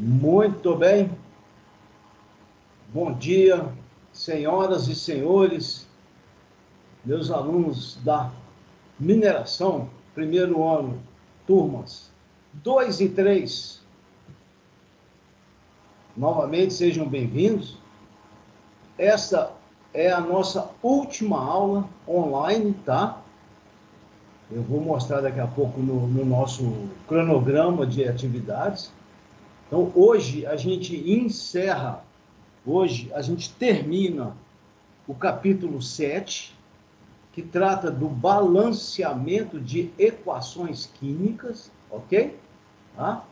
Muito bem. Bom dia, senhoras e senhores, meus alunos da mineração, primeiro ano, turmas 2 e 3. Novamente, sejam bem-vindos. Essa é a nossa última aula online, tá? Eu vou mostrar daqui a pouco no nosso cronograma de atividades. Então, hoje a gente encerra, hoje a gente termina o capítulo 7, que trata do balanceamento de equações químicas, ok? Tá?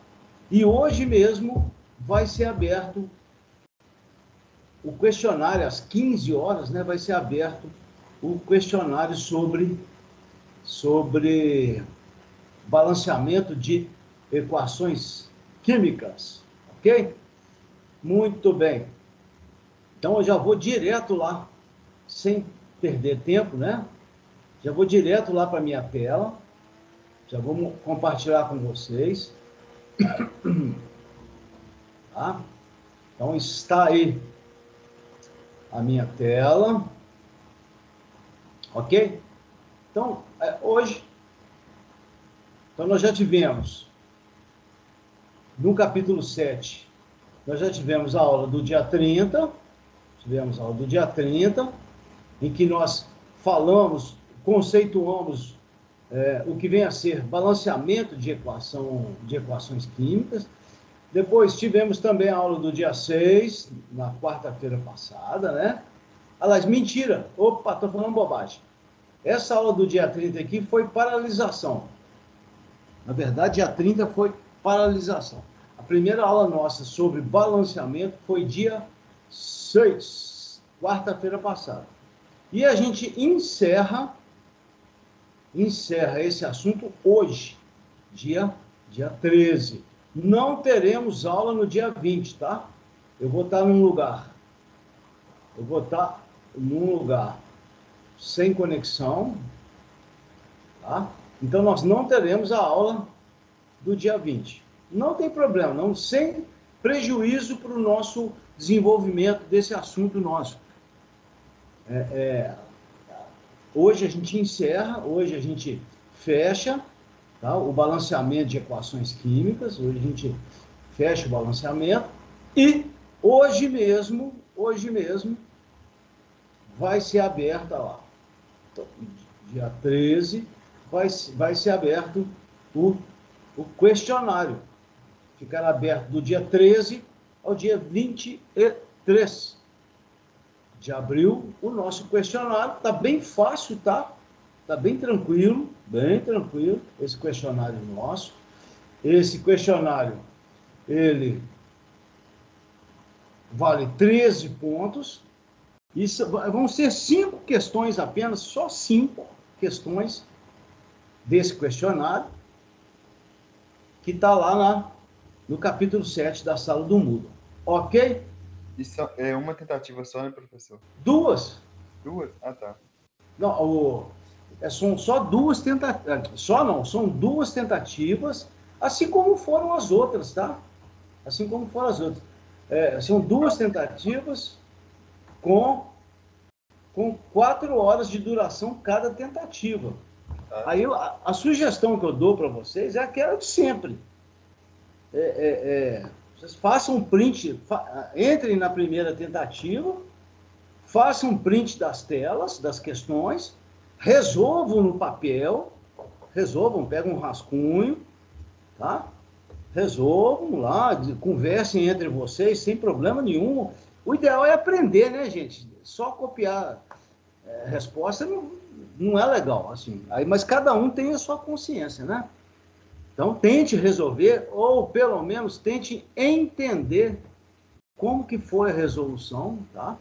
E hoje mesmo vai ser aberto o questionário, às 15 horas, né, vai ser aberto o questionário sobre balanceamento de equações químicas, ok? Muito bem. Então, eu já vou direto lá, sem perder tempo, né? Já vou direto lá para a minha tela, já vou compartilhar com vocês. Tá? Então, está aí a minha tela, ok? Então, hoje, então nós já tivemos, no capítulo 7, nós já tivemos a aula do dia 30, em que nós falamos, conceituamos o que vem a ser balanceamento de equações químicas. Depois tivemos também a aula do dia 6, na quarta-feira passada, né? Aliás, mentira! Opa, estou falando bobagem. Essa aula do dia 30 aqui foi paralisação. Na verdade, dia 30 foi paralisação. A primeira aula nossa sobre balanceamento foi dia 6, quarta-feira passada. E a gente encerra esse assunto hoje, dia 13. Não teremos aula no dia 20, tá? Eu vou estar num lugar sem conexão, tá? Então, nós não teremos a aula do dia 20. Não tem problema, não, sem prejuízo para o nosso desenvolvimento desse assunto nosso. Hoje a gente encerra, hoje a gente fecha, tá? O balanceamento de equações químicas, hoje a gente fecha o balanceamento, e hoje mesmo, vai ser aberta lá, então, dia 13, vai ser aberto o questionário. Ficará aberto do dia 13 ao dia 23 de abril, o nosso questionário. Está bem fácil, tá? Está bem tranquilo, esse questionário nosso. Esse questionário, ele vale 13 pontos. Isso, vão ser 5 questões apenas, só 5 questões desse questionário, que está lá no capítulo 7 da Sala do Moodle. Ok? Isso é uma tentativa só, né, professor? Duas. Duas? Ah, tá. Não, são só 2 tentativas. Só não, são 2 tentativas, assim como foram as outras, tá? Assim como foram as outras. São 2 tentativas com 4 horas de duração cada tentativa. Aí a sugestão que eu dou para vocês é aquela de sempre. Vocês façam um print, entrem na primeira tentativa, façam um print das telas, das questões, resolvam no papel, pegam um rascunho, tá? Resolvam lá, conversem entre vocês sem problema nenhum. O ideal é aprender, né, gente? Só copiar resposta não é legal, assim. Mas cada um tem a sua consciência, né? Então, tente resolver, ou pelo menos tente entender como que foi a resolução, tá?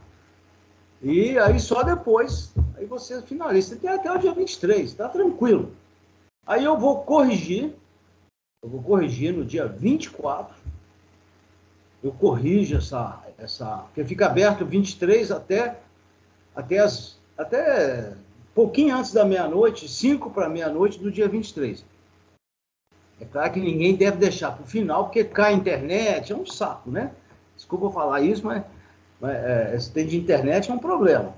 E aí só depois, aí você finaliza. Você tem até o dia 23, tá tranquilo. Aí eu vou corrigir no dia 24, eu corrijo porque fica aberto 23 até pouquinho antes da meia-noite, 5 para meia-noite do dia 23. É claro que ninguém deve deixar para o final, porque cai a internet, é um saco, né? Desculpa falar isso, mas se tem de internet é um problema.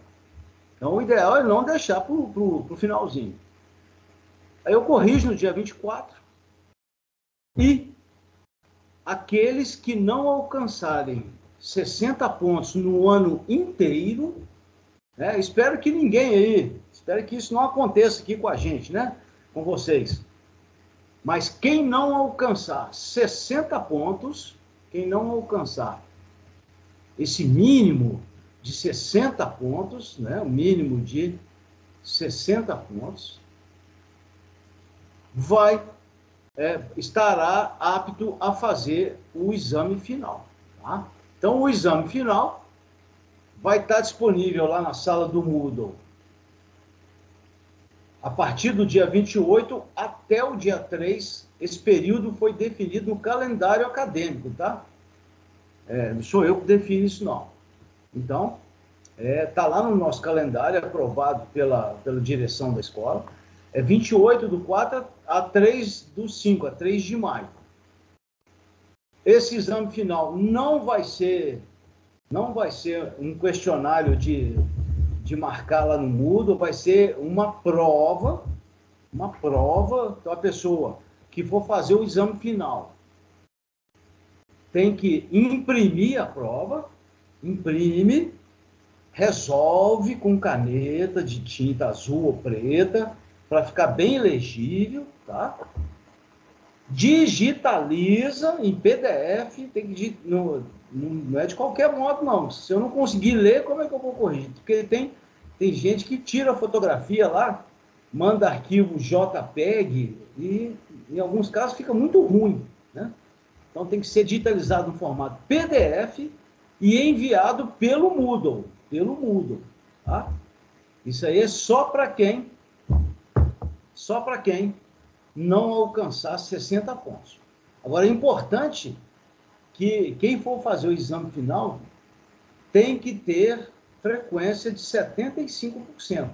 Então, o ideal é não deixar para o finalzinho. Aí eu corrijo no dia 24 e aqueles que não alcançarem 60 pontos no ano inteiro, né? Espero que ninguém aí, espero que isso não aconteça aqui com a gente, né? Com vocês. Mas quem não alcançar 60 pontos, quem não alcançar esse mínimo de 60 pontos, né? O mínimo de 60 pontos, estará apto a fazer o exame final. Tá? Então, o exame final vai estar disponível lá na sala do Moodle a partir do dia 28 até o dia 3. Esse período foi definido no calendário acadêmico, tá? Não sou eu que defino isso, não. Então, está lá no nosso calendário, aprovado pela direção da escola. É 28 do 4 a 3 do 5, a 3 de maio. Esse exame final não vai ser um questionário de marcar lá no Moodle, vai ser uma prova. Então a pessoa que for fazer o exame final tem que imprimir a prova, imprime, resolve com caneta de tinta azul ou preta, para ficar bem legível, tá? Digitaliza em PDF, tem que não é de qualquer modo, não. Se eu não conseguir ler, como é que eu vou corrigir? Porque tem gente que tira a fotografia lá, manda arquivo JPEG e, em alguns casos, fica muito ruim, né? Então, tem que ser digitalizado no formato PDF e enviado pelo Moodle, tá? Isso aí é só para quem não alcançar 60 pontos. Agora, é importante que quem for fazer o exame final tem que ter frequência de 75%.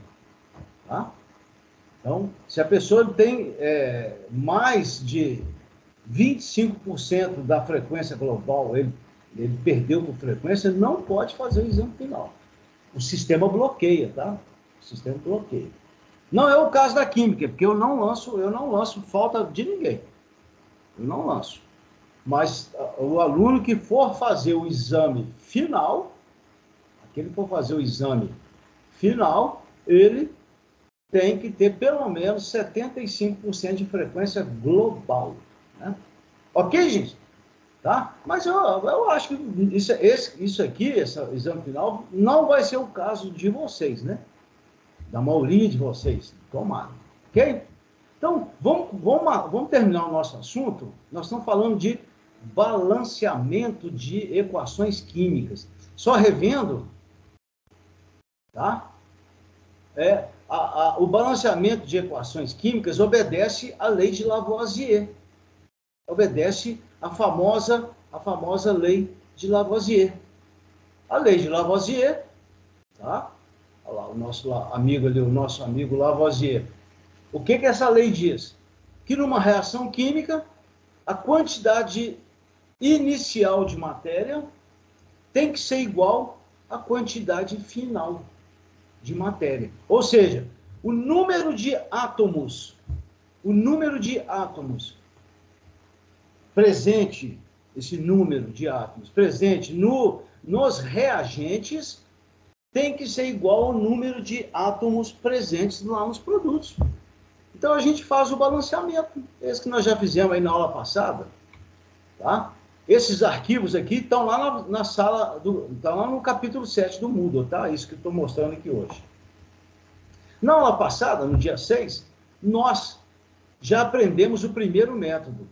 Tá? Então, se a pessoa tem mais de 25% da frequência global, ele perdeu por frequência, ele não pode fazer o exame final. O sistema bloqueia, tá? O sistema bloqueia. Não é o caso da química, porque eu não lanço falta de ninguém. Eu não lanço. Mas o aluno que for fazer o exame final, aquele que for fazer o exame final, ele tem que ter pelo menos 75% de frequência global. Né? Ok, gente? Tá? Mas eu acho que isso aqui, esse exame final, não vai ser o caso de vocês, né? Da maioria de vocês. Tomara. Ok? Então, vamos terminar o nosso assunto. Nós estamos falando de balanceamento de equações químicas. Só revendo, tá? O balanceamento de equações químicas obedece à lei de Lavoisier. Obedece à famosa lei de Lavoisier. A lei de Lavoisier, tá? Olha lá, o nosso amigo ali, o nosso amigo Lavoisier. O que essa lei diz? Que numa reação química, a quantidade inicial de matéria tem que ser igual à quantidade final de matéria. Ou seja, o número de átomos presente, esse número de átomos presente nos reagentes tem que ser igual ao número de átomos presentes lá nos produtos. Então a gente faz o balanceamento, esse que nós já fizemos aí na aula passada, tá? Esses arquivos aqui estão lá na sala, estão lá no capítulo 7 do Moodle, tá? Isso que eu estou mostrando aqui hoje. Na aula passada, no dia 6, nós já aprendemos o primeiro método,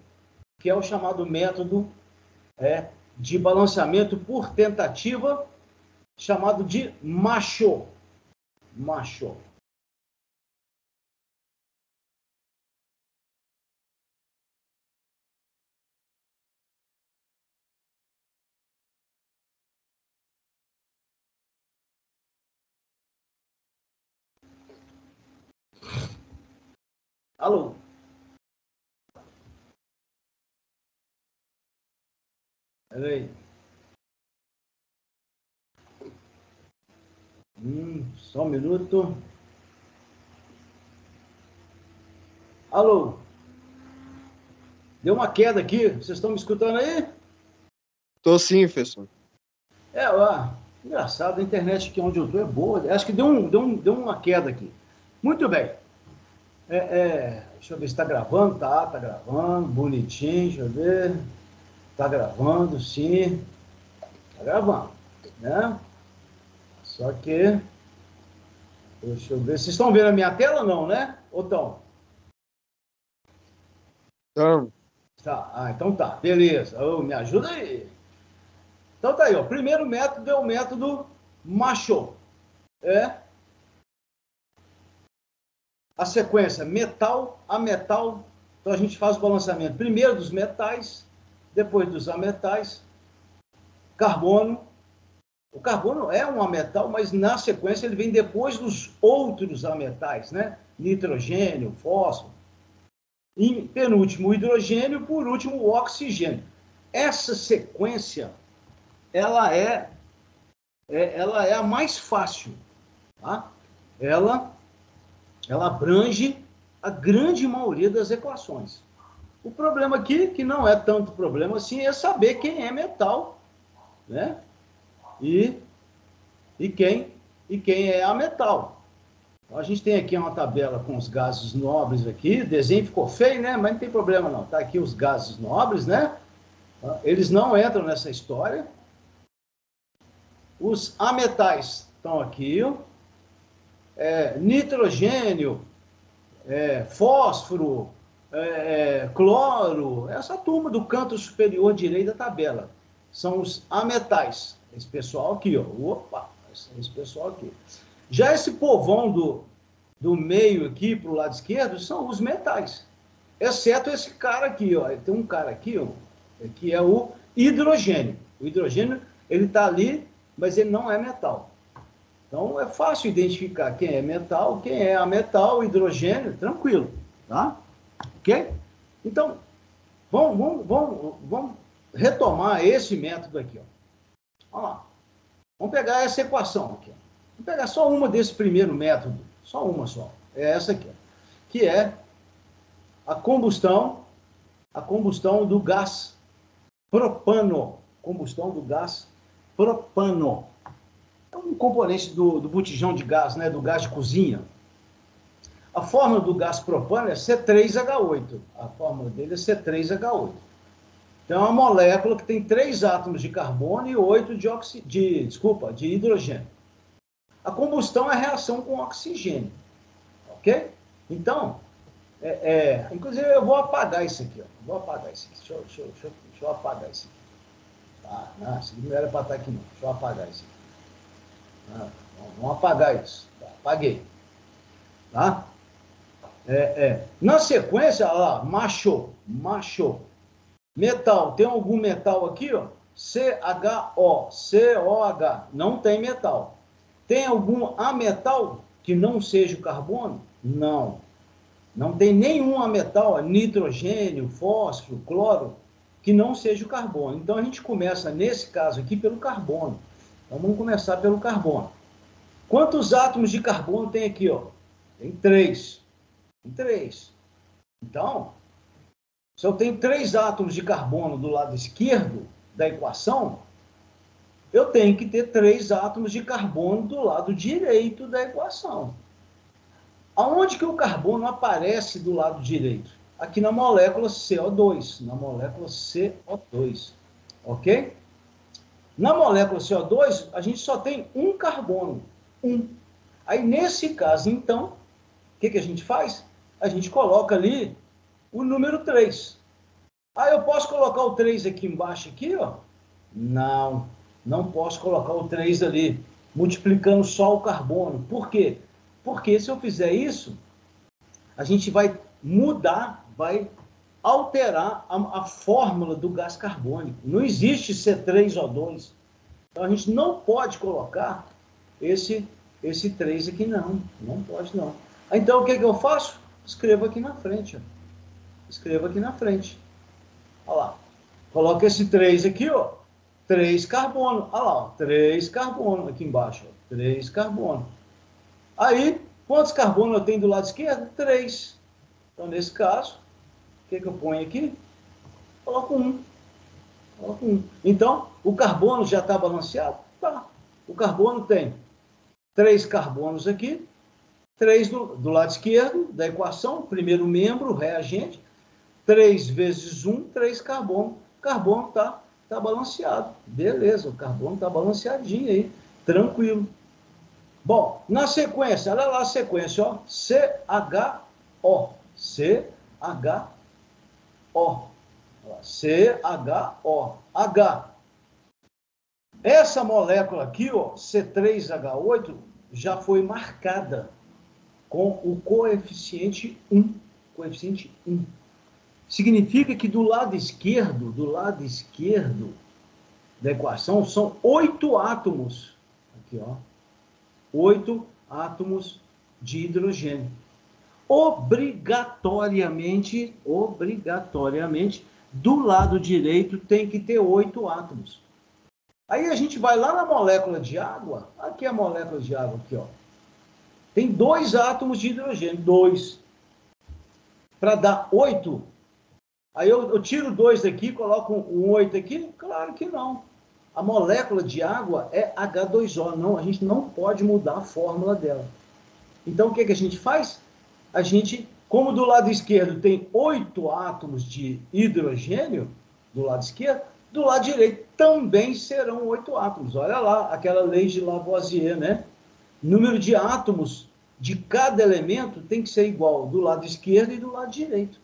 que é o chamado método de balanceamento por tentativa, chamado de Macho. Macho. Alô? Peraí. Só um minuto. Alô? Deu uma queda aqui. Vocês estão me escutando aí? Tô sim, professor. Engraçado, a internet aqui onde eu estou é boa. Acho que deu uma queda aqui. Muito bem. Deixa eu ver se está gravando. Tá gravando. Bonitinho, deixa eu ver. Tá gravando, sim. Tá gravando, né? Só que... Deixa eu ver. Vocês estão vendo a minha tela ou não, né? Ou estão? Então, Tá. Então tá. Beleza. Me ajuda aí. Então tá aí, ó. Primeiro método é o método Macho. A sequência metal a metal. Então a gente faz o balanceamento primeiro dos metais, depois dos ametais, carbono. O carbono é um ametal, mas na sequência ele vem depois dos outros ametais, né? Nitrogênio, fósforo. Em penúltimo, o hidrogênio, por último, o oxigênio. Essa sequência, ela é a mais fácil, tá? Ela abrange a grande maioria das equações. O problema aqui, que não é tanto problema assim, é saber quem é metal, né? E quem é ametal. Então, a gente tem aqui uma tabela com os gases nobres aqui. O desenho ficou feio, né? Mas não tem problema não. Tá aqui os gases nobres, né? Eles não entram nessa história. Os ametais estão aqui. Nitrogênio, fósforo, cloro, essa turma do canto superior direito da tabela. São os ametais. Esse pessoal aqui, ó. Opa, esse pessoal aqui. Já esse povão do meio aqui para o lado esquerdo são os metais. Exceto esse cara aqui, ó. Tem um cara aqui, ó, que é o hidrogênio. O hidrogênio, ele está ali, mas ele não é metal. Então, é fácil identificar quem é metal, quem é ametal, hidrogênio, tranquilo, tá? Ok? Então, vamos retomar esse método aqui, ó. Olha lá. Vamos pegar essa equação aqui, ó. Vamos pegar só uma desse primeiro método, só uma só. É essa aqui, ó, que é a combustão do gás propano. Combustão do gás propano. É um componente do botijão de gás, né? Do gás de cozinha. A fórmula do gás propano é C3H8. A fórmula dele é C3H8. Então, é uma molécula que tem 3 átomos de carbono e 8 de hidrogênio. A combustão é a reação com oxigênio. Ok? Então, inclusive eu vou apagar isso aqui. Ó. Vou apagar isso aqui. Deixa eu apagar isso aqui. Não, isso aqui não era para estar aqui, não. Deixa eu apagar isso aqui. Vamos apagar isso. Tá, apaguei. Tá? Na sequência, olha lá, macho. Metal, tem algum metal aqui, ó? COH. Não tem metal. Tem algum ametal que não seja o carbono? Não. Não tem nenhum ametal, nitrogênio, fósforo, cloro, que não seja o carbono. Então, a gente começa, nesse caso aqui, pelo carbono. Então, vamos começar pelo carbono. Quantos átomos de carbono tem aqui, ó? Tem 3. Tem 3. Então, se eu tenho 3 átomos de carbono do lado esquerdo da equação, eu tenho que ter 3 átomos de carbono do lado direito da equação. Aonde que o carbono aparece do lado direito? Aqui na molécula CO2. Na molécula CO2. Ok? Na molécula CO2, a gente só tem um carbono. Aí, nesse caso, então, o que a gente faz? A gente coloca ali o número 3. Eu posso colocar o 3 aqui embaixo, aqui, ó? Não posso colocar o 3 ali, multiplicando só o carbono. Por quê? Porque se eu fizer isso, a gente vai mudar, vai alterar a fórmula do gás carbônico. Não existe C3O2. Então, a gente não pode colocar esse 3 aqui, não. Não pode, não. Então, o que eu faço? Escrevo aqui na frente. Ó. Escrevo aqui na frente. Olha lá. Coloca esse 3 aqui, ó. 3 carbono. Olha lá, ó, 3 carbono aqui embaixo. Ó, 3 carbono. Aí, quantos carbonos eu tenho do lado esquerdo? 3. Então, nesse caso, o que eu ponho aqui? Coloco 1. Coloco 1. Então, o carbono já está balanceado? Tá. O carbono tem 3 carbonos aqui, 3 do lado esquerdo da equação, primeiro membro, reagente, 3 vezes 1, 3 carbono. O carbono está balanceado. Beleza, o carbono está balanceadinho aí, tranquilo. Bom, na sequência, olha lá a sequência, ó, CHO, CHO, CHO, H. Essa molécula aqui, ó, C3H8, já foi marcada com o coeficiente 1. Coeficiente 1. Significa que do lado esquerdo da equação, são 8 átomos. Aqui, ó. 8 átomos de hidrogênio. Obrigatoriamente, do lado direito tem que ter 8 átomos. Aí a gente vai lá na molécula de água. Aqui é a molécula de água, aqui, ó. Tem 2 átomos de hidrogênio, 2. Para dar 8. Aí eu tiro 2 daqui, coloco um 8 aqui? Claro que não. A molécula de água é H2O. Não, a gente não pode mudar a fórmula dela. Então, o que a gente faz? A gente, como do lado esquerdo tem 8 átomos de hidrogênio, do lado esquerdo, do lado direito também serão 8 átomos. Olha lá, aquela lei de Lavoisier, né? Número de átomos de cada elemento tem que ser igual do lado esquerdo e do lado direito.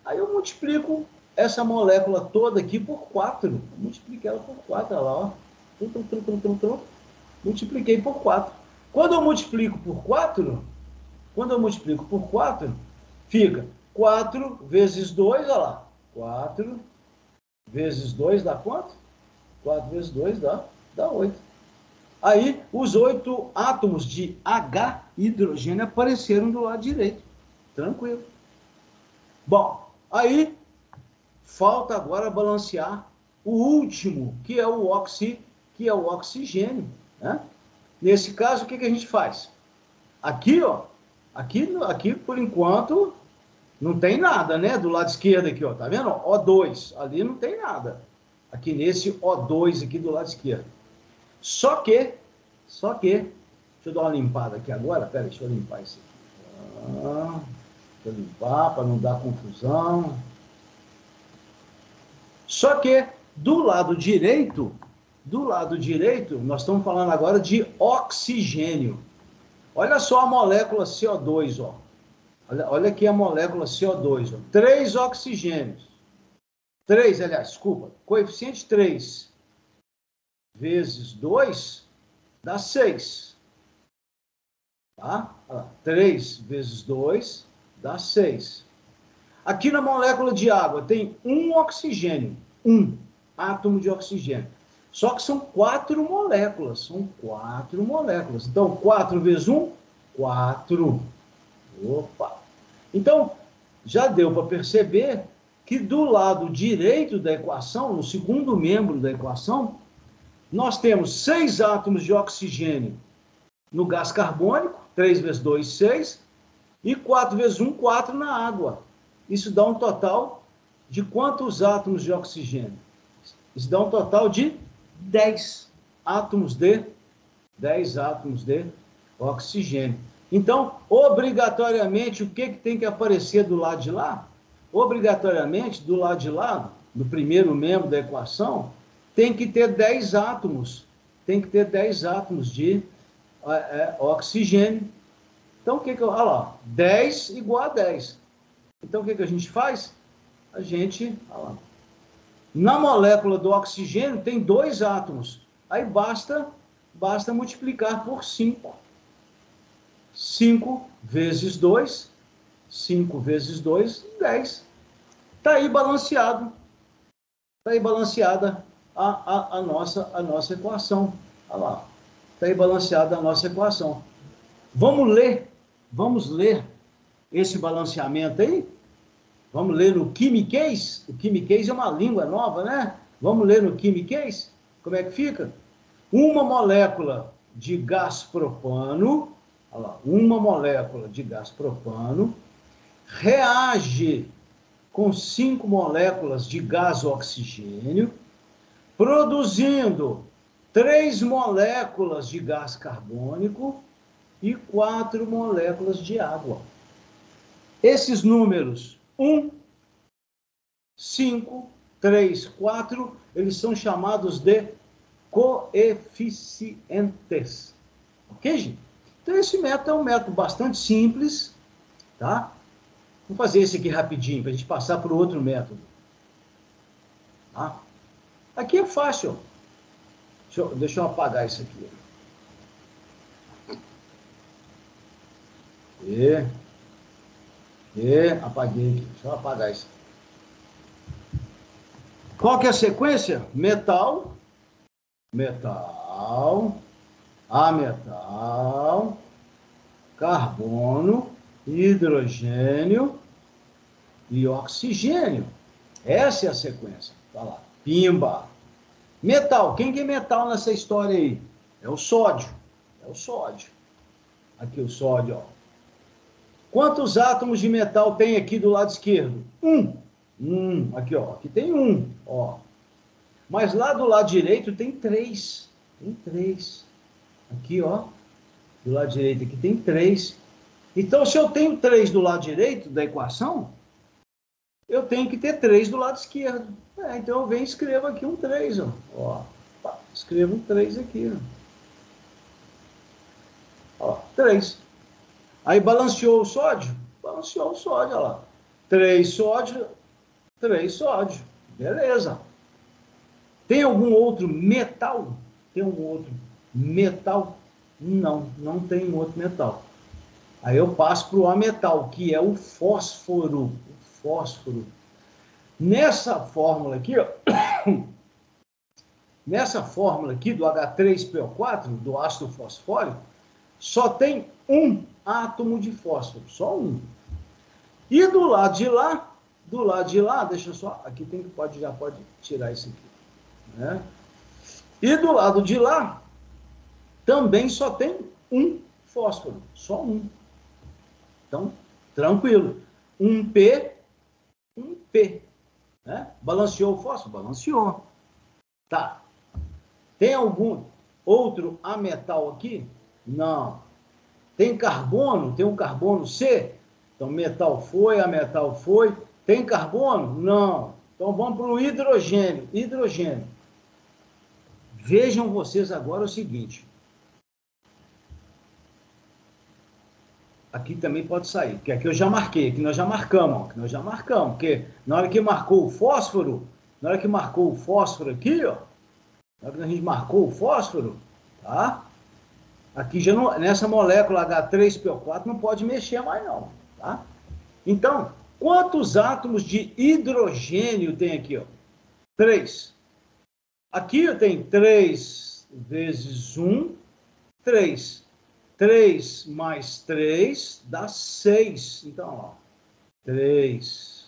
Aí eu multiplico essa molécula toda aqui por 4. Multipliquei ela por 4, olha lá, ó. Multipliquei por 4. Quando eu multiplico por 4, fica 4 vezes 2, olha lá. 4 vezes 2 dá quanto? 4 vezes 2 dá 8. Aí, os 8 átomos de H, hidrogênio, apareceram do lado direito. Tranquilo. Bom, aí, falta agora balancear o último, que é o oxigênio. Né? Nesse caso, o que a gente faz? Aqui, ó, aqui por enquanto, não tem nada, né? Do lado esquerdo aqui, ó, tá vendo? O2, ali não tem nada. Aqui nesse O2 aqui do lado esquerdo. Só que, deixa eu dar uma limpada aqui agora, pera, deixa eu limpar isso aqui. Deixa eu limpar para não dar confusão. Só que do lado direito, nós estamos falando agora de oxigênio. Olha só a molécula CO2, ó. Olha aqui a molécula CO2, ó. 3 oxigênios. 3, aliás, desculpa, coeficiente 3 vezes 2 dá 6. Tá? 3 vezes 2 dá 6. Aqui na molécula de água tem um oxigênio, um átomo de oxigênio. Só que são 4 moléculas, Então, 4 vezes 1, 4. Opa! Então, já deu para perceber que do lado direito da equação, no segundo membro da equação, nós temos 6 átomos de oxigênio no gás carbônico, 3 vezes 2, 6, e 4 vezes 1, 4 na água. Isso dá um total de quantos átomos de oxigênio? Isso dá um total de 10 átomos de oxigênio. Então, obrigatoriamente, o que tem que aparecer do lado de lá? Obrigatoriamente, do lado de lá, no primeiro membro da equação, tem que ter 10 átomos. Tem que ter 10 átomos de oxigênio. Então, olha lá, 10 igual a 10. Então, o que a gente faz? A gente, olha lá, na molécula do oxigênio tem 2 átomos. Aí basta multiplicar por 5. 5 vezes 2, 5 vezes 2, 10. Está aí balanceado. Está aí balanceada a nossa equação. Olha lá. Está aí balanceada a nossa equação. Vamos ler esse balanceamento aí? Vamos ler no Chimiquês? O Chimiquês é uma língua nova, né? Vamos ler no Chimiquês? como é que fica? Uma molécula de gás propano, olha lá, uma molécula de gás propano reage com 5 moléculas de gás oxigênio, produzindo 3 moléculas de gás carbônico e 4 moléculas de água. Esses números, 1, 5, 3, 4, eles são chamados de coeficientes. Ok, gente? Então, esse método é um método bastante simples, tá? Vamos fazer esse aqui rapidinho, para a gente passar para o outro método. Tá? Aqui é fácil. Deixa eu apagar isso aqui. Apaguei aqui. Deixa eu apagar isso. Qual que é a sequência? Metal, ametal, carbono, hidrogênio e oxigênio. Essa é a sequência. Tá lá. Pimba. Metal. Quem que é metal nessa história aí? É o sódio. Aqui o sódio, ó. Quantos átomos de metal tem aqui do lado esquerdo? Aqui, ó. Aqui tem 1, ó. Mas lá do lado direito tem 3. Tem 3. Aqui, ó. Do lado direito aqui tem 3. Então, se eu tenho 3 do lado direito da equação, eu tenho que ter 3 do lado esquerdo. Então, eu venho e escrevo aqui um 3, ó. Escrevo um 3 aqui, ó. 3. Aí, balanceou o sódio? Balanceou o sódio, olha lá. 3 sódio, 3 sódio. Beleza. Tem algum outro metal? Não tem outro metal. Aí eu passo para o ametal, que é o fósforo. Nessa fórmula aqui, ó, do H3PO4, do ácido fosfórico, só tem um átomo de fósforo, só um. E do lado de lá, deixa eu só, aqui já pode tirar isso aqui, né? E do lado de lá, também só tem um fósforo, só um. Então, tranquilo. Um P, né? Balanceou o fósforo? Balanceou. Tá. Tem algum outro ametal aqui? Não. Tem carbono? Tem um carbono C? Então, metal foi, ametal foi. Tem carbono? Não. Então, vamos para o hidrogênio. Vejam vocês agora o seguinte. Aqui também pode sair, porque aqui eu já marquei, aqui nós já marcamos, porque na hora que marcou o fósforo aqui, ó, na hora que a gente marcou o fósforo, tá? Aqui já não, nessa molécula H3PO4 não pode mexer mais não, tá? Então, quantos átomos de hidrogênio tem aqui, ó? 3. Aqui eu tenho 3 vezes 1, 3. 3 mais 3 dá 6. Então, ó, 3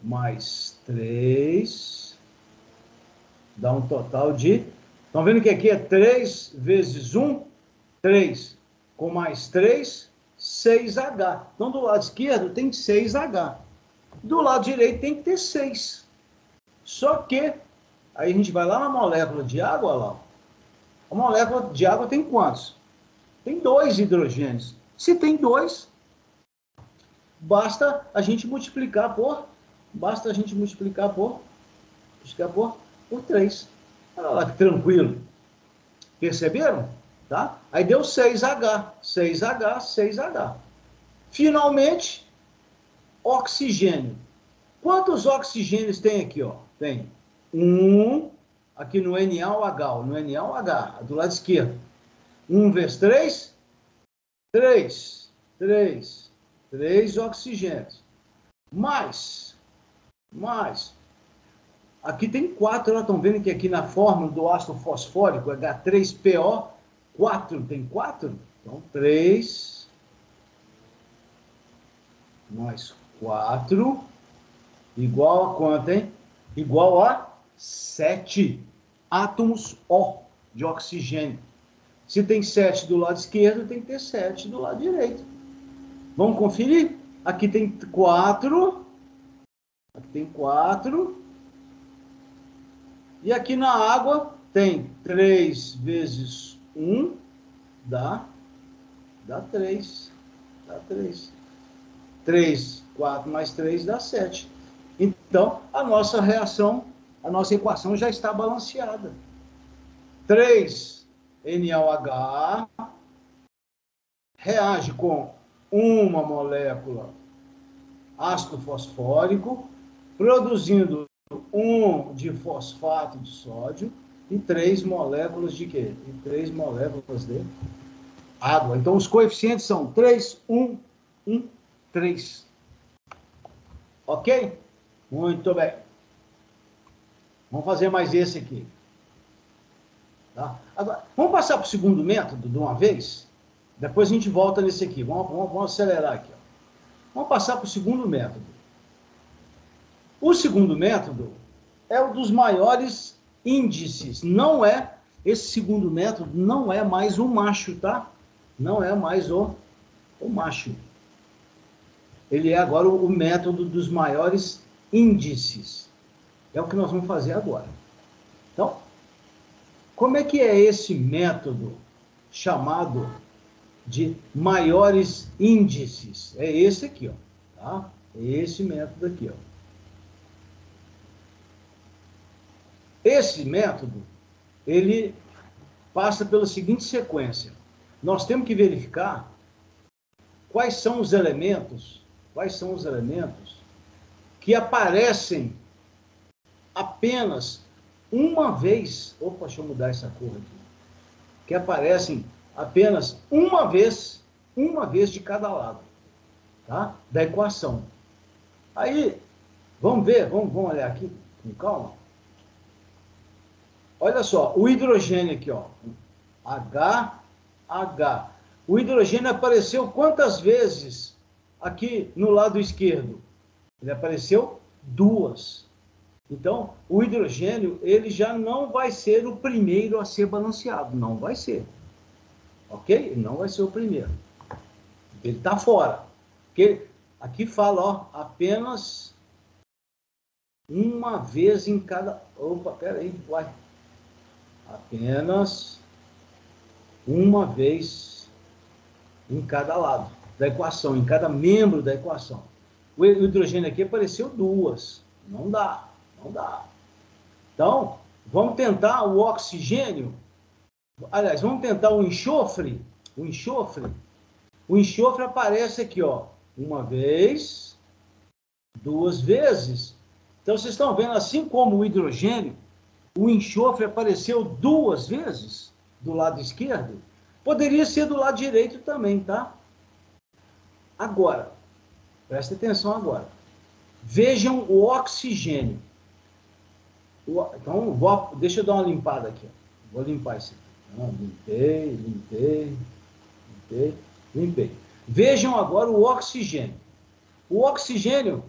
mais 3 dá um total de... Estão vendo que aqui é 3 vezes 1, 3. Com mais 3, 6H. Então, do lado esquerdo tem 6H. Do lado direito tem que ter 6. Só que, aí a gente vai lá na molécula de água, olha lá. A molécula de água tem quantos? Tem 2 hidrogênios. Se tem 2, basta a gente multiplicar por 3. Olha lá que tranquilo. Perceberam? Tá? Aí deu 6H. Finalmente, oxigênio. Quantos oxigênios tem aqui? Ó? Tem 1 aqui no NaOH, do lado esquerdo. 1 vezes 3, 3 oxigênios. Mais. Aqui tem 4, estão vendo que aqui na fórmula do ácido fosfórico, H3PO, 4, tem 4? Então, 3 mais 4, igual a quanto, hein? Igual a 7. átomos O de oxigênio. Se tem 7 do lado esquerdo, tem que ter 7 do lado direito. Vamos conferir? Aqui tem 4. Aqui tem 4. E aqui na água tem 3 vezes 1, dá 3. Dá 3. 3, 4 mais 3 dá 7. Então, a nossa reação, a nossa equação já está balanceada. 3NaOH reage com uma molécula ácido fosfórico, produzindo 1 de fosfato de sódio e 3 moléculas de quê? E 3 moléculas de água. Então, os coeficientes são 3, 1, 1, 3. Ok? Muito bem. Vamos fazer mais esse aqui. Tá? Agora, vamos passar para o segundo método de uma vez? Depois a gente volta nesse aqui. Vamos acelerar aqui. Ó. Vamos passar para o segundo método. O segundo método é o dos maiores índices. Não é, esse segundo método não é mais o macho, tá? Não é mais o macho. Ele é agora o método dos maiores índices. É o que nós vamos fazer agora. Então, como é que é esse método chamado de maiores índices? É esse aqui, ó, tá? É esse método aqui, ó. Esse método, ele passa pela seguinte sequência. Nós temos que verificar quais são os elementos que aparecem apenas uma vez. Opa, deixa eu mudar essa cor aqui. Que aparecem apenas uma vez de cada lado, tá? Da equação. Aí, vamos ver, vamos olhar aqui com calma. Olha só, o hidrogênio aqui, ó. H. O hidrogênio apareceu quantas vezes aqui no lado esquerdo? Ele apareceu 2. Então, o hidrogênio, ele já não vai ser o primeiro a ser balanceado. Não vai ser. Ok? Ele não vai ser o primeiro. Ele está fora. Porque aqui fala, ó, apenas uma vez em cada... Opa, peraí, vai. Apenas uma vez em cada lado da equação, em cada membro da equação. O hidrogênio aqui apareceu 2. Não dá. Então, vamos tentar o oxigênio. Aliás, vamos tentar o enxofre. O enxofre aparece aqui, ó. Uma vez, 2 vezes. Então, vocês estão vendo, assim como o hidrogênio, o enxofre apareceu 2 vezes do lado esquerdo. Poderia ser do lado direito também, tá? Agora, presta atenção agora. Vejam o oxigênio. Então, deixa eu dar uma limpada aqui. Ó. Vou limpar isso aqui. Limpei. Vejam agora o oxigênio. O oxigênio,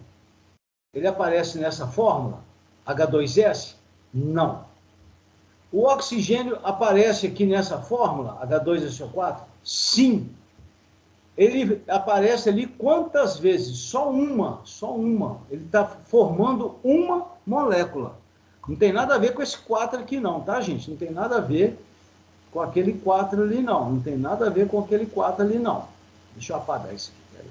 ele aparece nessa fórmula, H2S? Não. O oxigênio aparece aqui nessa fórmula, H2SO4? Sim. Ele aparece ali quantas vezes? Só uma. Ele está formando uma molécula. Não tem nada a ver com esse 4 aqui não, tá, gente? Não tem nada a ver com aquele 4 ali não. Não tem nada a ver com aquele 4 ali não. Deixa eu apagar isso aqui, peraí.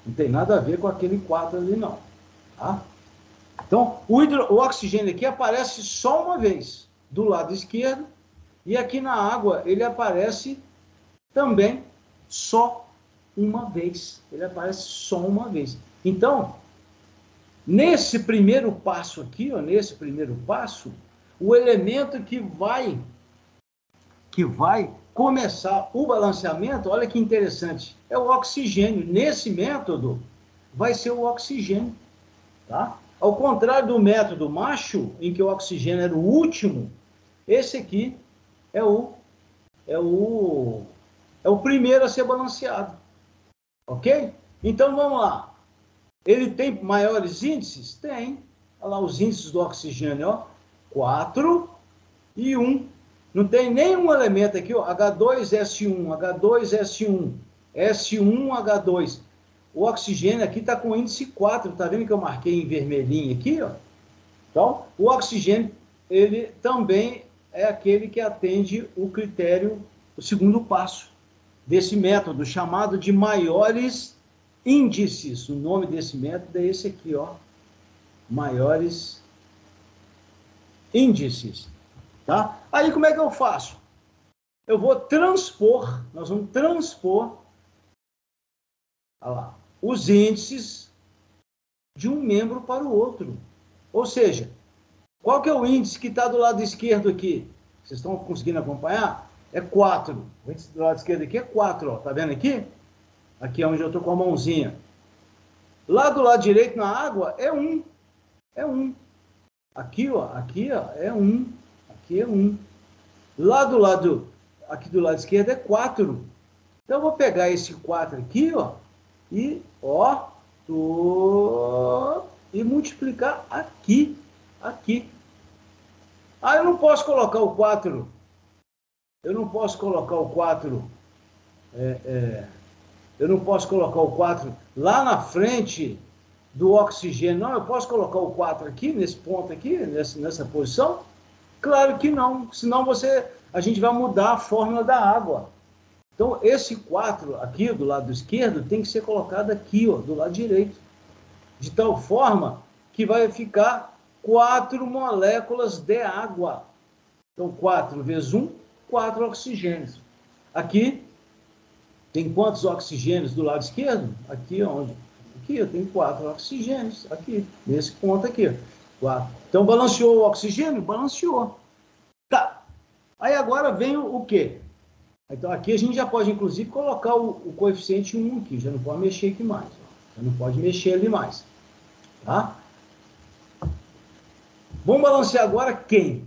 Não tem nada a ver com aquele 4 ali não, tá? Então, o oxigênio aqui aparece só uma vez, do lado esquerdo, e aqui na água ele aparece também só uma vez. Ele aparece só uma vez. Então, nesse primeiro passo aqui, ó, o elemento que vai começar o balanceamento, olha que interessante, é o oxigênio. Nesse método, vai ser o oxigênio, tá? Ao contrário do método macho, em que o oxigênio era o último, esse aqui é o primeiro a ser balanceado. Ok? Então, vamos lá. Ele tem maiores índices? Tem. Olha lá os índices do oxigênio, ó. 4 e 1. Não tem nenhum elemento aqui, ó, H2S1, H2S1, S1H2. O oxigênio aqui está com índice 4, tá vendo que eu marquei em vermelhinho aqui, ó? Então, o oxigênio, ele também é aquele que atende o critério, o segundo passo desse método, chamado de maiores índices. O nome desse método é esse aqui, ó, maiores índices, tá? Aí, como é que eu faço? Eu vou transpor, nós vamos transpor, olha lá, os índices de um membro para o outro. Ou seja, qual que é o índice que está do lado esquerdo aqui? Vocês estão conseguindo acompanhar? É 4. O índice do lado esquerdo aqui é 4, ó. Tá vendo aqui? Aqui é onde eu estou com a mãozinha. Lá do lado direito na água é 1. É 1. Aqui, ó, é 1. Aqui é 1. Lá do lado, aqui do lado esquerdo é 4. Então eu vou pegar esse 4 aqui, ó, e, ó, e multiplicar aqui. Aqui. Ah, eu não posso colocar o 4. Eu não posso colocar o 4. Eu não posso colocar o 4 lá na frente do oxigênio. Não, eu posso colocar o 4 aqui, nesse ponto aqui, nessa posição? Claro que não. Senão a gente vai mudar a fórmula da água. Então, esse 4 aqui do lado esquerdo tem que ser colocado aqui, ó, do lado direito. De tal forma que vai ficar 4 moléculas de água. Então, 4 vezes 1, 4 oxigênios. Aqui, tem quantos oxigênios do lado esquerdo? Aqui, onde? Aqui, eu tenho 4 oxigênios. Aqui, nesse ponto aqui. 4. Então, balanceou o oxigênio? Balanceou. Tá. Aí, agora vem o quê? Então, aqui a gente já pode, inclusive, colocar o coeficiente 1 aqui. Já não pode mexer aqui mais. Já não pode mexer ali mais. Tá? Vamos balancear agora quem?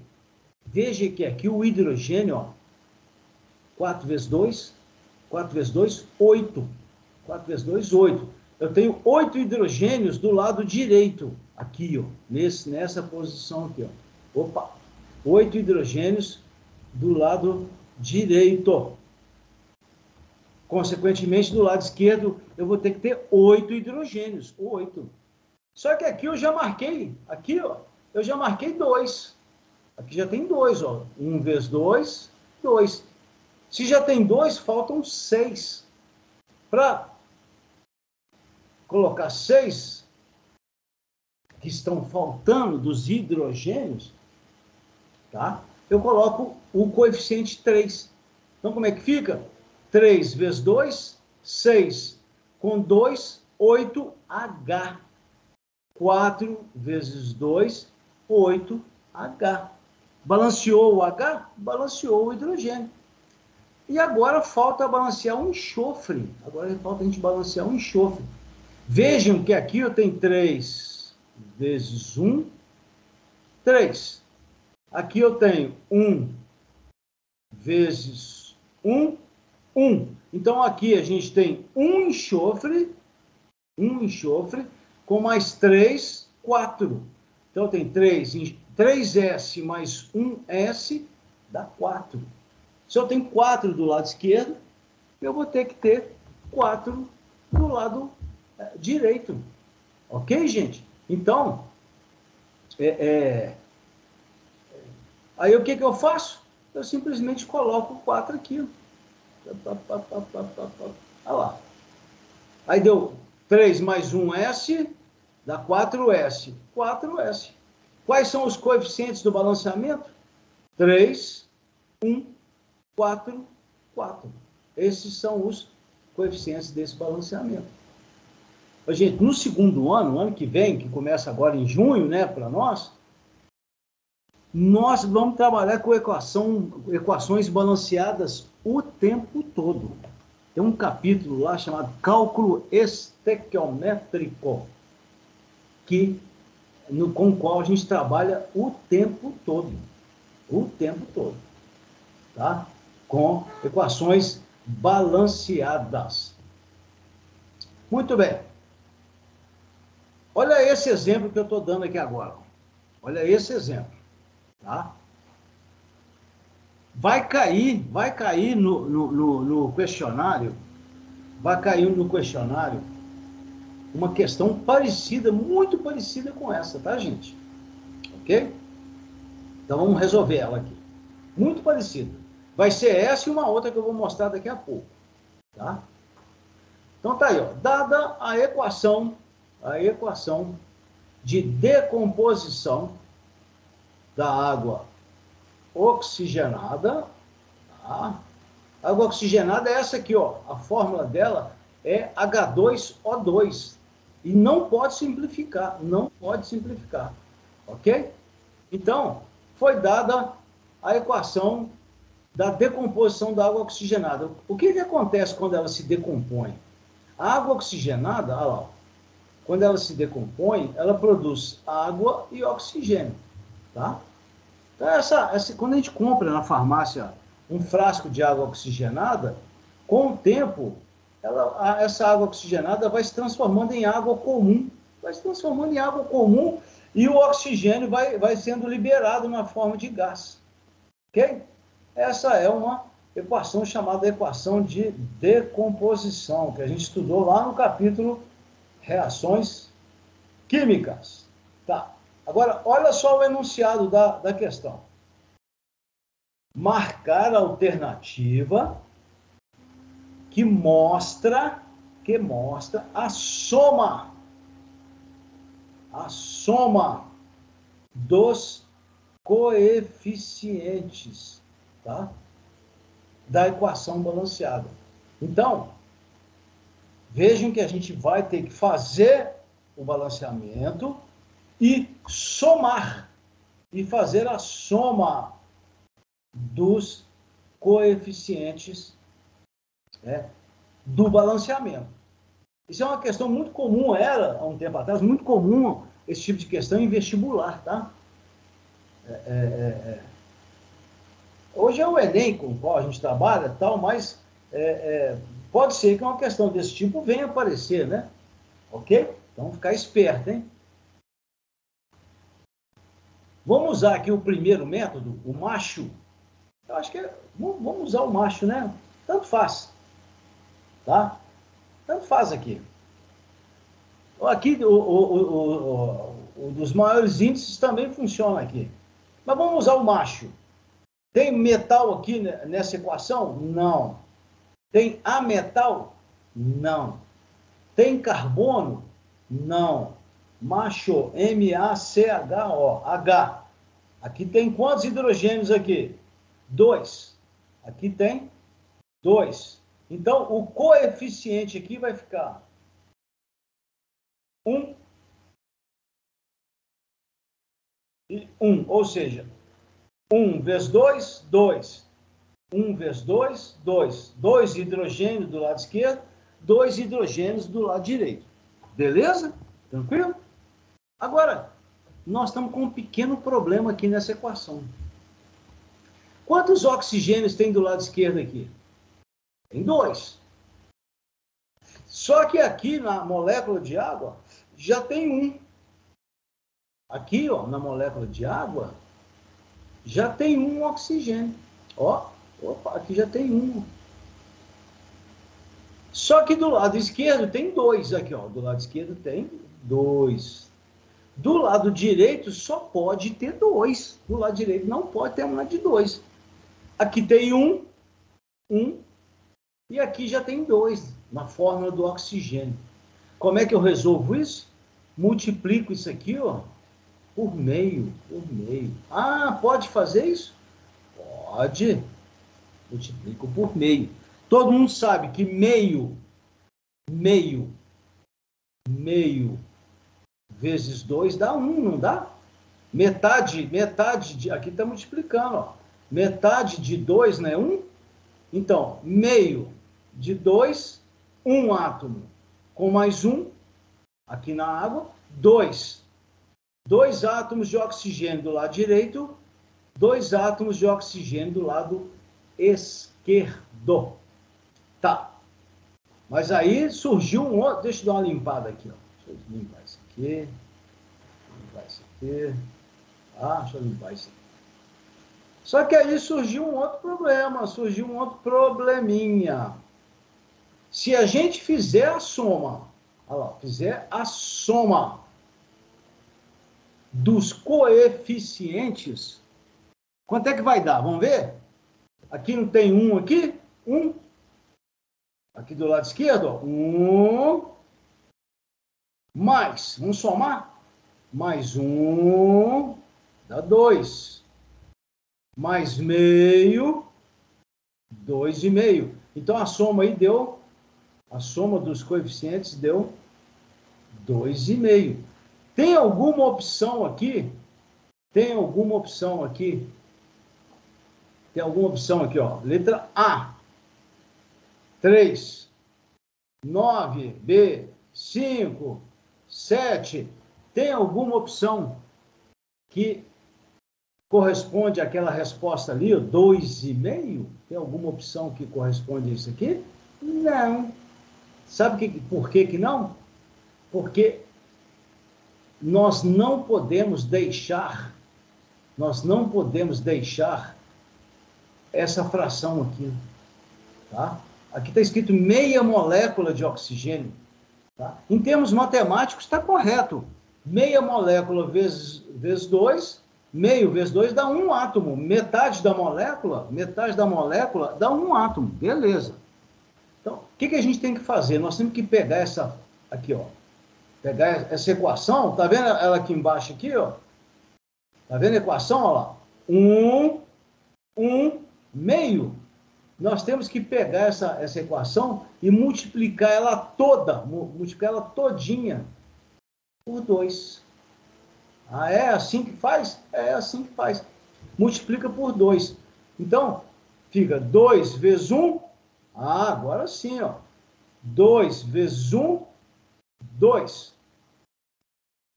Veja que aqui o hidrogênio, ó, 4 vezes 2, 4 vezes 2, 8. 4 vezes 2, 8. Eu tenho 8 hidrogênios do lado direito, aqui, ó, nessa posição aqui, ó. Opa! 8 hidrogênios do lado direito. Consequentemente, do lado esquerdo, eu vou ter que ter 8 hidrogênios. 8. Só que aqui eu já marquei, aqui, ó, eu já marquei 2. Aqui já tem 2, ó. 1 vezes 2, 2. Se já tem 2, faltam 6. Para colocar 6 que estão faltando dos hidrogênios, tá? Eu coloco o coeficiente 3. Então, como é que fica? 3 vezes 2, 6. Com 2, 8H. 4 vezes 2, 8H. Balanceou o H? Balanceou o hidrogênio. E agora falta balancear o enxofre. Agora falta a gente balancear o enxofre. Vejam que aqui eu tenho 3 vezes 1, 3. Aqui eu tenho 1 vezes 1, 1. Então aqui a gente tem um enxofre, com mais 3, 4. Então tem 3S mais 1S dá 4. Se eu tenho 4 do lado esquerdo, eu vou ter que ter 4 do lado direito. Ok, gente? Então, aí o que eu faço? Eu simplesmente coloco 4 aqui. Olha lá. Aí deu 3 mais 1S, dá 4S. 4S. Quais são os coeficientes do balanceamento? 3, 1, 4, 4. Esses são os coeficientes desse balanceamento. Gente, no segundo ano, ano que vem, que começa agora em junho, né, para nós vamos trabalhar com equações balanceadas o tempo todo. Tem um capítulo lá chamado Cálculo Estequiométrico, com o qual a gente trabalha o tempo todo. O tempo todo. Tá? Com equações balanceadas. Muito bem. Olha esse exemplo que eu estou dando aqui agora. Olha esse exemplo. Tá? Vai cair no questionário, uma questão parecida, muito parecida com essa, tá, gente? Ok? Então vamos resolver ela aqui. Muito parecida. Vai ser essa e uma outra que eu vou mostrar daqui a pouco, tá? Então tá aí, ó. Dada a equação de decomposição da água oxigenada, tá? A água oxigenada é essa aqui, ó. A fórmula dela é H2O2. E não pode simplificar, ok? Então, foi dada a equação da decomposição da água oxigenada. O que acontece quando ela se decompõe? A água oxigenada, olha lá, quando ela se decompõe, ela produz água e oxigênio, tá? Então, quando a gente compra na farmácia um frasco de água oxigenada, com o tempo, essa água oxigenada vai se transformando em água comum, e o oxigênio vai sendo liberado na forma de gás, ok? Essa é uma equação chamada equação de decomposição, que a gente estudou lá no capítulo Reações Químicas. Tá. Agora, olha só o enunciado da questão. Marcar a alternativa que mostra a soma dos coeficientes, tá? Da equação balanceada. Então, vejam que a gente vai ter que fazer o balanceamento e somar, e fazer a soma dos coeficientes, né, do balanceamento. Isso é uma questão muito comum, era, há um tempo atrás, muito comum esse tipo de questão em vestibular, tá? Hoje é o Enem com o qual a gente trabalha, tal, mas pode ser que uma questão desse tipo venha aparecer, né? Ok? Então, ficar esperto, hein? Vamos usar aqui o primeiro método, o macho. Eu acho que vamos usar o macho, né? Tanto faz, tá? Tanto faz aqui. Aqui, o dos maiores índices também funciona aqui. Mas vamos usar o macho. Tem metal aqui nessa equação? Não. Tem ametal? Não. Tem carbono? Não. Macho, M-A-C-H-O, H. Aqui tem quantos hidrogênios aqui? 2. Aqui tem 2. Então, o coeficiente aqui vai ficar 1 e 1. Ou seja, 1 vezes 2, 2. 1 vezes 2, 2. 2 hidrogênios do lado esquerdo, 2 hidrogênios do lado direito. Beleza? Tranquilo? Agora, nós estamos com um pequeno problema aqui nessa equação. Quantos oxigênios tem do lado esquerdo aqui? Tem 2. Só que aqui na molécula de água já tem 1. Aqui, ó, na molécula de água já tem 1 oxigênio. Ó, opa, aqui já tem 1. Só que do lado esquerdo tem 2 aqui, ó. Do lado esquerdo tem 2. Do lado direito só pode ter 2. Do lado direito não pode ter mais de 2. Aqui tem 1, e aqui já tem 2, na fórmula do oxigênio. Como é que eu resolvo isso? Multiplico isso aqui, ó, por meio. Ah, pode fazer isso? Pode. Multiplico por meio. Todo mundo sabe que meio vezes 2 dá 1, não dá? Metade aqui está multiplicando, ó. Metade de 2 não é 1? Então, meio de 2, 1 átomo com mais 1, aqui na água, 2. 2 átomos de oxigênio do lado direito, 2 átomos de oxigênio do lado esquerdo. Tá. Mas aí surgiu um outro... Deixa eu dar uma limpada aqui, ó. Deixa eu limpar isso aqui. Tá, deixa eu limpar isso aqui. Só que aí surgiu um outro problema, surgiu um outro probleminha. Se a gente fizer a soma, olha lá, fizer a soma dos coeficientes, quanto é que vai dar? Vamos ver? Aqui não tem 1 aqui? 1. Aqui do lado esquerdo, ó, 1. Mais, vamos somar? Mais 1, dá 2. Mais meio, 2,5. Então, a soma aí deu, a soma dos coeficientes deu 2,5. Tem alguma opção aqui? Tem alguma opção aqui? Tem alguma opção aqui, ó. Letra A. 3. 9. B. 5. 7. Tem alguma opção que corresponde àquela resposta ali, 2,5? Tem alguma opção que corresponde a isso aqui? Não. Sabe por que não? Porque nós não podemos deixar essa fração aqui, tá? Aqui está escrito meia molécula de oxigênio, tá? Em termos matemáticos está correto. Meia molécula vezes 2, meio vezes 2 dá 1 átomo. Metade da molécula dá 1 átomo. Beleza. Então, o que a gente tem que fazer? Nós temos que pegar essa aqui, ó. Pegar essa equação, tá vendo ela aqui embaixo aqui, ó? Tá vendo a equação, ó lá? 1, meio. Nós temos que pegar essa equação e multiplicar ela toda, multiplicar ela todinha por 2. Ah, é assim que faz? É assim que faz. Multiplica por 2. Então, fica 2 vezes 1. Ah, agora sim, ó. 2 vezes 1, 2.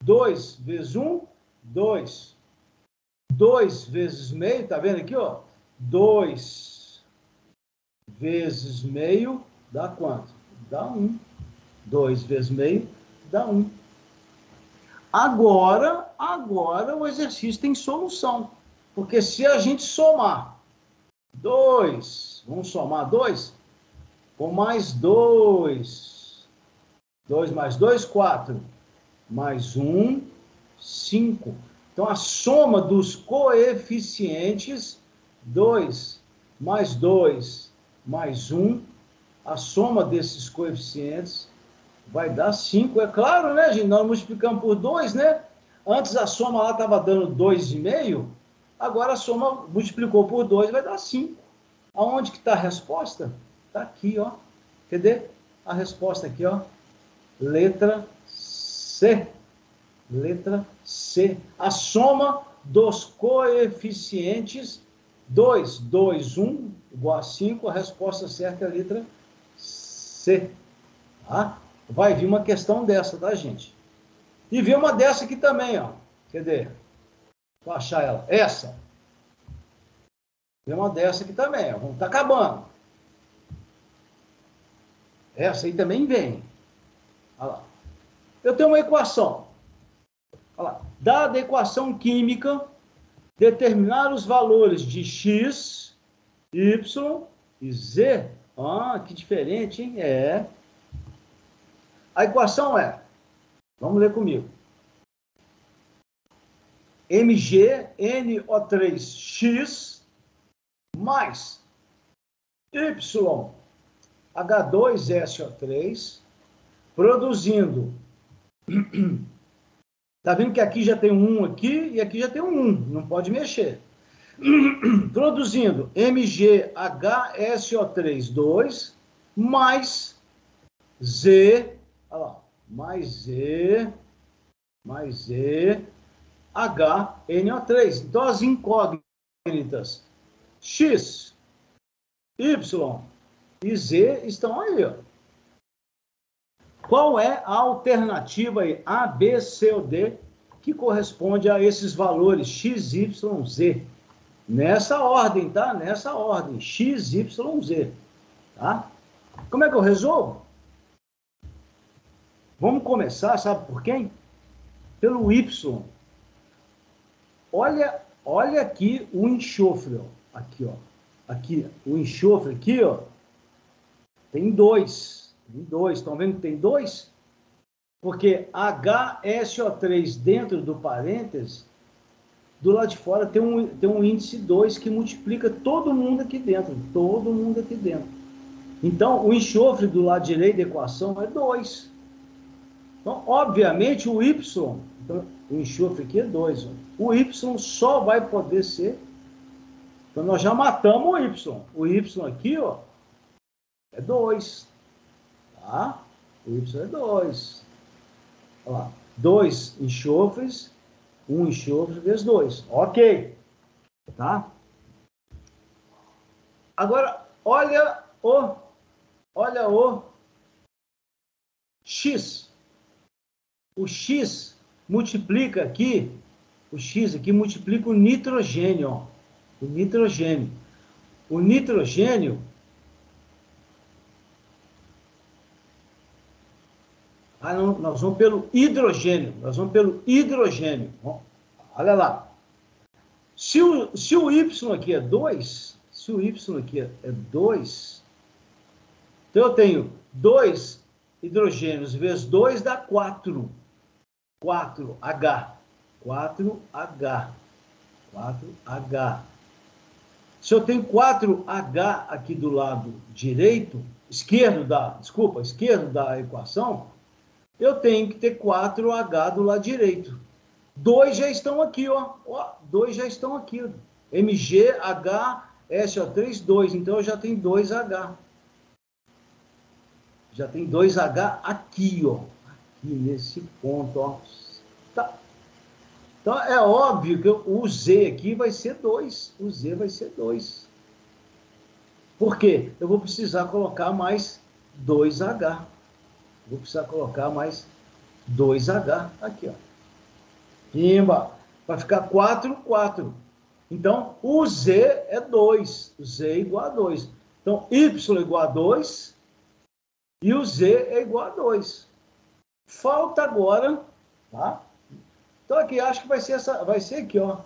2 vezes 1, 2. 2 vezes meio, tá vendo aqui, ó? 2 vezes meio dá quanto? Dá 1. 2 vezes meio dá 1. Agora o exercício tem solução. Porque se a gente somar 2, vamos somar 2, com mais 2. 2 mais 2, 4. Mais 1, 5. Então, a soma dos coeficientes, 2 mais 2 mais 1, a soma desses coeficientes vai dar 5. É claro, né, gente? Nós multiplicamos por 2, né? Antes a soma lá estava dando 2,5, agora a soma multiplicou por 2, vai dar 5. Aonde que está a resposta? Está aqui, ó. Cadê a resposta aqui, ó? Letra C. Letra C. A soma dos coeficientes 2, 2, 1, igual a 5. A resposta certa é a letra C. Tá? Vai vir uma questão dessa, tá, gente? E vir uma dessa aqui também, ó. Cadê? Vou achar ela. Essa. Tem uma dessa aqui também, ó. Tá acabando. Essa aí também vem. Olha lá. Eu tenho uma equação. Olha lá. Dada a equação química, determinar os valores de x, y e z. Ah, que diferente, hein? É. A equação é, vamos ler comigo. MgNO3x mais YH2SO3 produzindo. Tá vendo que aqui já tem um 1 aqui e aqui já tem um 1, não pode mexer. Produzindo MgHSO3 2 mais Z, olha lá, mais HNO3. Então as incógnitas X, Y e Z estão aí, ó. Qual é a alternativa aí, A, B, C ou D, que corresponde a esses valores X, Y, Z? Nessa ordem, tá? Nessa ordem, X, Y, Z. Tá? Como é que eu resolvo? Vamos começar, sabe por quem? Pelo Y. Olha olha aqui o enxofre, ó. Aqui, ó. Aqui, o enxofre aqui, ó. Tem dois. Tem dois. Estão vendo que tem dois? Porque HSO3 dentro do parênteses, do lado de fora tem um índice 2 que multiplica todo mundo aqui dentro. Todo mundo aqui dentro. Então, o enxofre do lado direito da equação é 2. Então, obviamente, o Y, então, o enxofre aqui é 2. O Y só vai poder ser... Então, nós já matamos o Y. O Y aqui, ó, é 2. Tá? O Y é 2. Olha lá. 2 enxofres, 1 enxofre vezes 2. Ok. Tá? Agora, olha o X. O X multiplica aqui, o X aqui multiplica o nitrogênio, ó. O nitrogênio. O nitrogênio não, nós vamos pelo hidrogênio. Nós vamos pelo hidrogênio. Olha lá. Se o Y aqui é 2, se o Y aqui é 2, então eu tenho 2 hidrogênios vezes 2 dá 4. 4H. 4H. 4H. Se eu tenho 4H aqui do lado direito, esquerdo da equação, eu tenho que ter 4H do lado direito. 2 já estão aqui, ó. 2 já estão aqui. MgH, SO3, 2. Então, eu já tenho 2H. Já tem 2H aqui, ó. Aqui nesse ponto, ó. Tá. Então, é óbvio que o Z aqui vai ser 2. O Z vai ser 2. Por quê? Eu vou precisar colocar mais 2H. Vou precisar colocar mais 2H aqui, ó. Pimba! Vai ficar 4, 4. Então, o Z é 2. O Z é igual a 2. Então, Y é igual a 2 e o Z é igual a 2. Falta agora, tá? Então, aqui, acho que vai ser aqui, ó.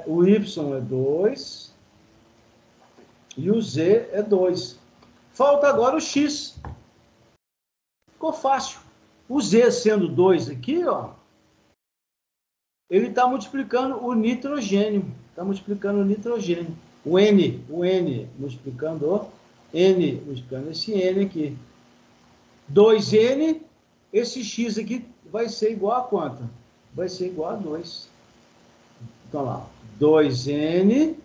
O Y é 2 e o Z é 2. Falta agora o X. Ficou fácil. O Z sendo 2 aqui, ó, ele está multiplicando o nitrogênio. Está multiplicando o nitrogênio. O N multiplicando esse N aqui. 2N, esse X aqui vai ser igual a quanto? Vai ser igual a 2. Então lá, 2N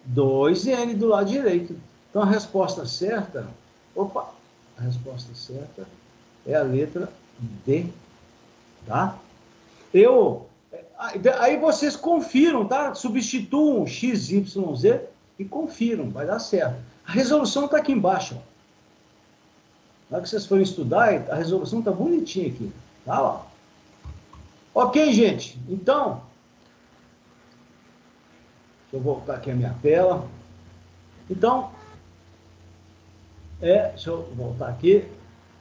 do lado direito. Então a resposta certa, a resposta certa é a letra D, tá? Aí vocês confiram, tá? Substituam X, Y, Z e confiram, vai dar certo. A resolução está aqui embaixo, ó. Na hora que vocês forem estudar, a resolução está bonitinha aqui, tá? Ó. Ok, gente? Então, deixa eu voltar aqui a minha tela. Então, deixa eu voltar aqui.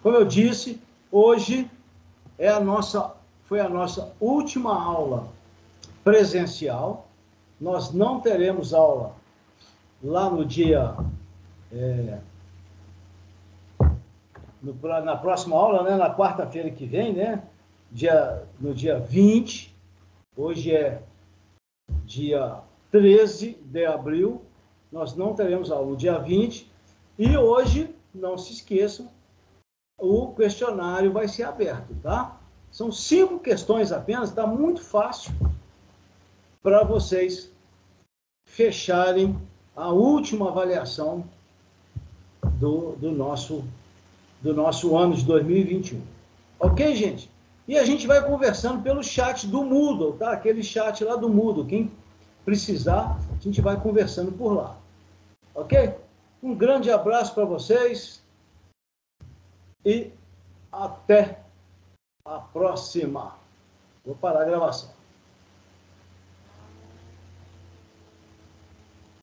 Como eu disse, hoje foi a nossa última aula presencial. Nós não teremos aula lá no dia... na próxima aula, né, na quarta-feira que vem, né? No dia 20. Hoje é dia 13 de abril. Nós não teremos aula no dia 20. E hoje, não se esqueçam, o questionário vai ser aberto, tá? São 5 questões apenas, está muito fácil para vocês fecharem a última avaliação do nosso ano de 2021. Ok, gente? E a gente vai conversando pelo chat do Moodle, tá? Aquele chat lá do Moodle. Quem precisar, a gente vai conversando por lá. Ok? Um grande abraço para vocês e até a próxima. Vou parar a gravação.